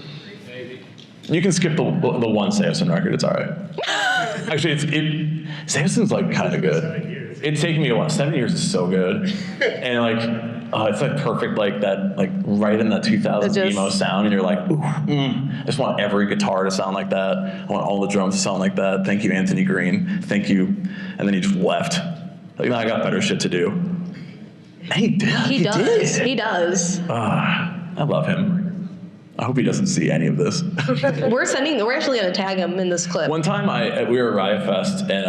You can skip the one Samson record. It's all right. Actually, Samson's like kind of good. It's taken me a while. 7 years is so good, and it's like perfect, like that, like right in the 2000s emo sound, and you're like, ooh, I just want every guitar to sound like that. I want all the drums to sound like that. Thank you, Anthony Green. Thank you. And then he just left. Like, no, I got better shit to do. And he did. He does. Did. He does. I love him. I hope he doesn't see any of this. We're actually gonna tag him in this clip. One time we were at Riot Fest, and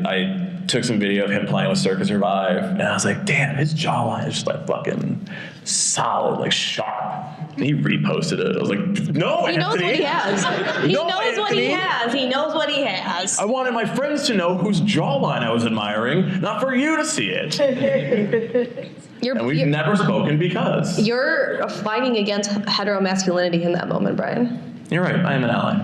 I took some video of him playing with Circus Survive, and I was like, damn, his jawline is just like fucking solid, like sharp. And he reposted it. I was like, no, He knows Anthony. what he has. He No, knows what he Anthony. has. He knows what he has. I wanted my friends to know whose jawline I was admiring, not for you to see it. And we've never spoken because. You're fighting against heteromasculinity in that moment, Brian. You're right, I am an ally.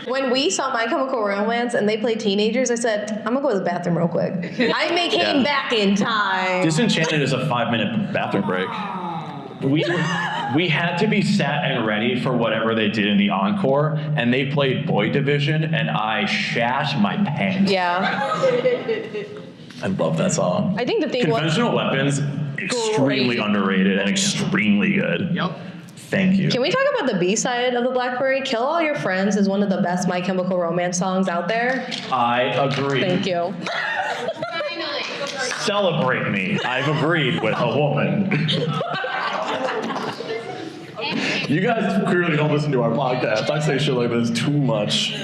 When we saw My Chemical Romance and they played Teenagers, I said, I'm gonna go to the bathroom real quick. I came back in time. Disenchanted is a 5-minute bathroom break. We had to be sat and ready for whatever they did in the encore, and they played Boy Division, and I shat my pants. Yeah. I love that song. I think the thing was, Conventional Weapons, extremely Great. underrated and extremely good. Yep. Thank you. can we talk about the B-side of the Blackberry? Kill All Your Friends is one of the best My Chemical Romance songs out there. I agree. Thank you. Celebrate me. I've agreed with a woman. You guys clearly don't listen to our podcast. I say shit like this too much.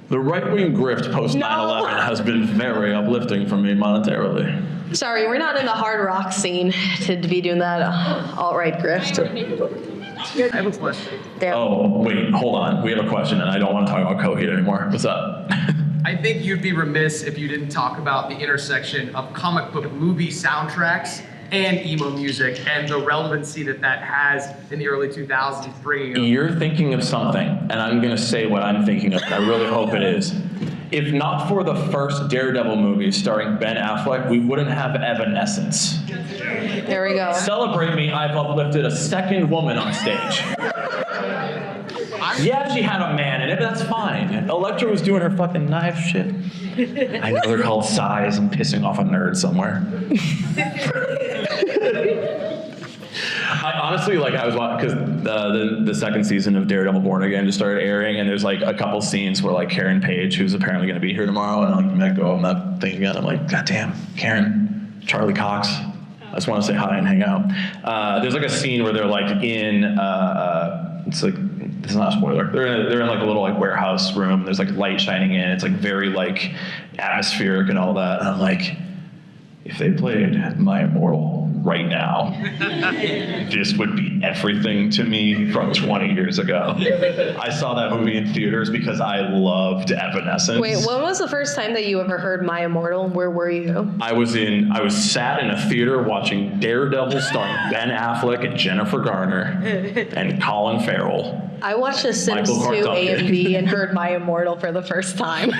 The right-wing grift post 9/11 has been very uplifting for me monetarily. Sorry, we're not in the hard rock scene to be doing that alt-right grift. I have a question. Damn. Oh, wait, hold on. We have a question, and I don't want to talk about Coheed anymore. What's up? I think you'd be remiss if you didn't talk about the intersection of comic book movie soundtracks and emo music and the relevancy that has in the early 2000s, bringing up. You're thinking of something, and I'm going to say what I'm thinking of, and I really hope it is. If not for the first Daredevil movie starring Ben Affleck, we wouldn't have Evanescence. There we go. Celebrate me, I've uplifted a second woman on stage. Yeah, she had a man in it, but that's fine. Elektra was doing her fucking knife shit. I know they're called sighs. I'm pissing off a nerd somewhere. I honestly, I was watching, because the second season of Daredevil Born Again just started airing, and there's a couple scenes where Karen Page, who's apparently going to be here tomorrow, and I met go on that thing again. I'm like, God damn, Karen, Charlie Cox. I just want to say hi and hang out. There's a scene where they're in, it's not a spoiler. They're in a little warehouse room. There's light shining in. It's very atmospheric and all that. And I'm like, if they played My Immortal right now, this would be everything to me from 20 years ago. I saw that movie in theaters because I loved Evanescence. Wait, when was the first time that you ever heard My Immortal? Where were you? I was sat in a theater watching Daredevil starring Ben Affleck and Jennifer Garner and Colin Farrell. I watched The Sims 2 Michael Clark A and B and heard My Immortal for the first time.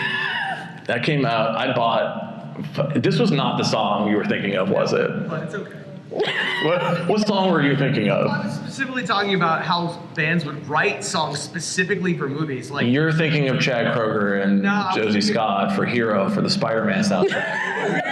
That came out, I bought, this was not the song you were thinking of, was it? But it's okay. What song were you thinking of? I was specifically talking about how bands would write songs specifically for movies. You're thinking of Chad Kroeger and No, Josie Scott for Hero for the Spider-Man soundtrack.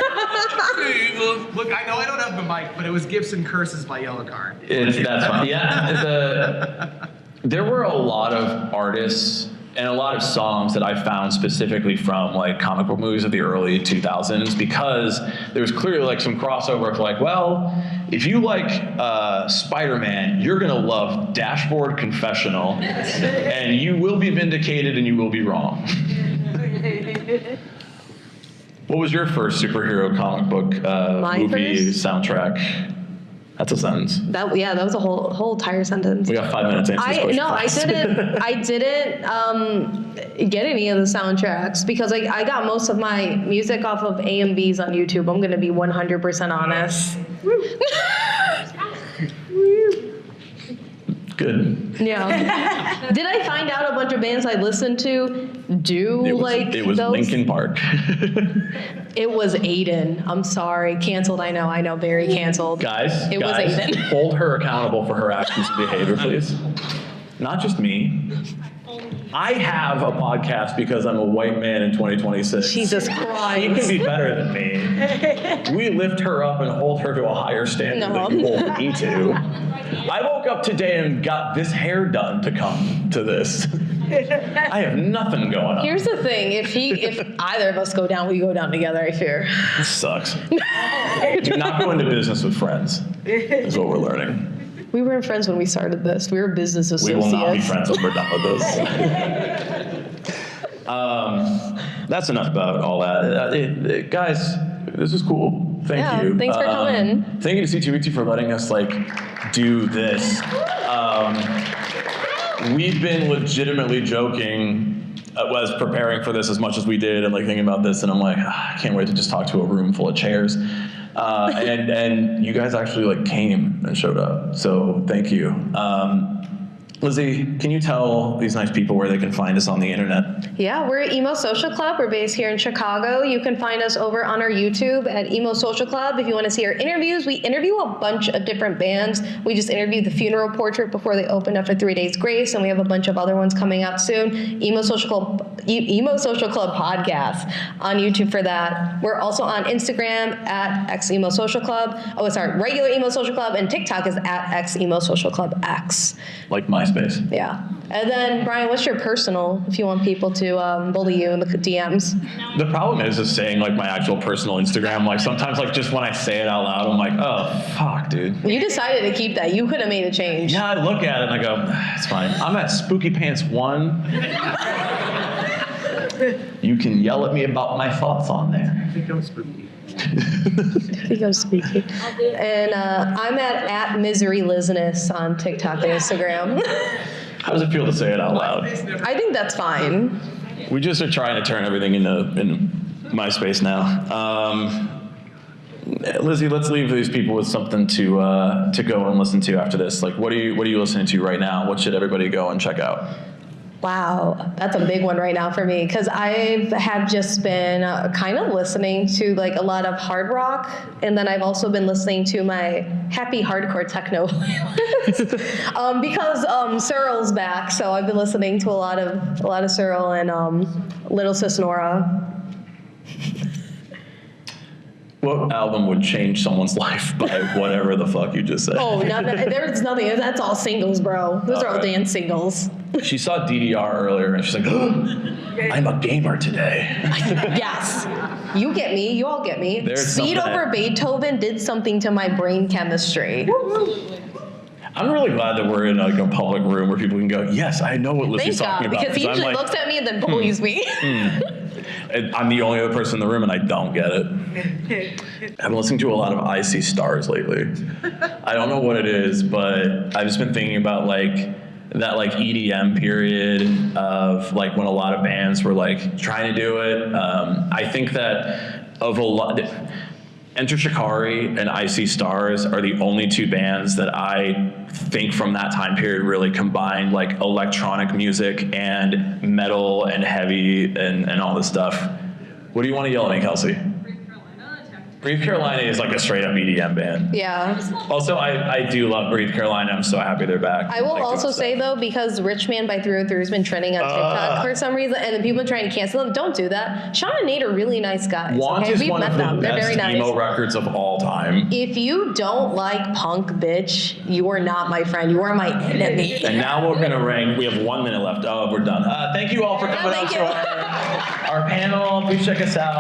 Look, I know I don't have the mic, but it was Gibson Curses by Yellowcard. That's fine. Yeah, there were a lot of artists and a lot of songs that I found specifically from like comic book movies of the early 2000s, because there was clearly like some crossover of like, well, if you like Spider-Man, you're gonna love Dashboard Confessional, and you will be vindicated and you will be wrong. What was your first superhero comic book movie soundtrack? That's a sentence. That was a whole entire sentence. We got 5 minutes to answer this question. I didn't get any of the soundtracks because I got most of my music off of AMVs on YouTube. I'm gonna be 100% honest. Good. Yeah. Did I find out a bunch of bands I listened to It was those? Linkin Park. It was Aiden. I'm sorry. Canceled. I know. Very canceled. Guys, It was Aiden. hold her accountable for her actions and behavior, please. Not just me. I have a podcast because I'm a white man in 2026. Jesus She Christ. can be better than me. We lift her up and hold her to a higher standard No. than you hold me to. I woke up today and got this hair done to come to this. I have nothing going on. Here's the thing. If either of us go down, we go down together, I fear. This sucks. Do not go into business with friends, is what we're learning. We weren't friends when we started this. We were business We associates. will not be friends when we're done with this. That's enough about all that. Guys, this is cool. Thank you. Thanks for coming. Thank you to C2E2 for letting us do this. We've been legitimately joking was preparing for this as much as we did and thinking about this, and I'm like, I can't wait to just talk to a room full of chairs. And you guys actually came and showed up, so thank you. Lizzie, can you tell these nice people where they can find us on the internet? Yeah, we're at Emo Social Club. We're based here in Chicago. You can find us over on our YouTube at Emo Social Club. If you want to see our interviews, we interview a bunch of different bands. We just interviewed the Funeral Portrait before they opened after 3 Days Grace, and we have a bunch of other ones coming out soon. Emo Social Club podcast on YouTube for that. We're also on Instagram at XEmo Social Club. Oh, sorry, regular Emo Social Club, and TikTok is at XEmo Social Club X. Like MySpace. Yeah. And then, Brian, what's your personal, if you want people to bully you in the DMs? The problem is saying my actual personal Instagram. Sometimes just when I say it out loud, I'm like, oh, fuck, dude. You decided to keep that. You could have made a change. Yeah, I look at it and I go, it's fine. I'm at Spooky Pants 1. You can yell at me about my thoughts on there. I think I'm spooky. He goes speaking. And I'm at Misery Lizness on TikTok and Instagram. How does it feel to say it out loud? I think that's fine. We just are trying to turn everything into MySpace now. Lizzie, let's leave these people with something to go and listen to after this. What are you listening to right now? What should everybody go and check out? Wow, that's a big one right now for me because I have just been kind of listening to a lot of hard rock, and then I've also been listening to my happy hardcore techno playlist because Cyril's back, so I've been listening to a lot of Cyril and Little Sis Nora. What album would change someone's life by whatever the fuck you just said? Oh, there's nothing. That's all singles, bro. Those are all dance singles. She saw DDR earlier and she's like, oh, I'm a gamer today. Yes. You get me. You all get me. There's Speed something over Beethoven did something to my brain chemistry. I'm really glad that we're in a public room where people can go, yes, I know what Lizzie's Thank talking God, about. because he usually looks at me and then bullies me. I'm the only other person in the room and I don't get it. I've been listening to a lot of I See Stars lately. I don't know what it is, but I've just been thinking about that EDM period of when a lot of bands were trying to do it. I think that of a lot, Enter Shikari and I See Stars are the only two bands that I think from that time period really combined electronic music and metal and heavy and all this stuff. What do you want to yell at me, Kelsey? Breathe Carolina is like a straight up EDM band. Yeah. Also, I do love Breathe Carolina. I'm so happy they're back. I will Like, also doing say stuff. though, because Rich Man by 303 has been trending on TikTok for some reason, and then people are trying to cancel them. Don't do that. Sean and Nate are really nice guys. Want okay? is We've one met of the them. They're very best nice. emo records of all time. If you don't like punk, bitch, you are not my friend. You are my enemy. And now we're gonna rank. We have 1 minute left. Oh, we're done. Thank you all for coming thank out to our panel. Please check us out.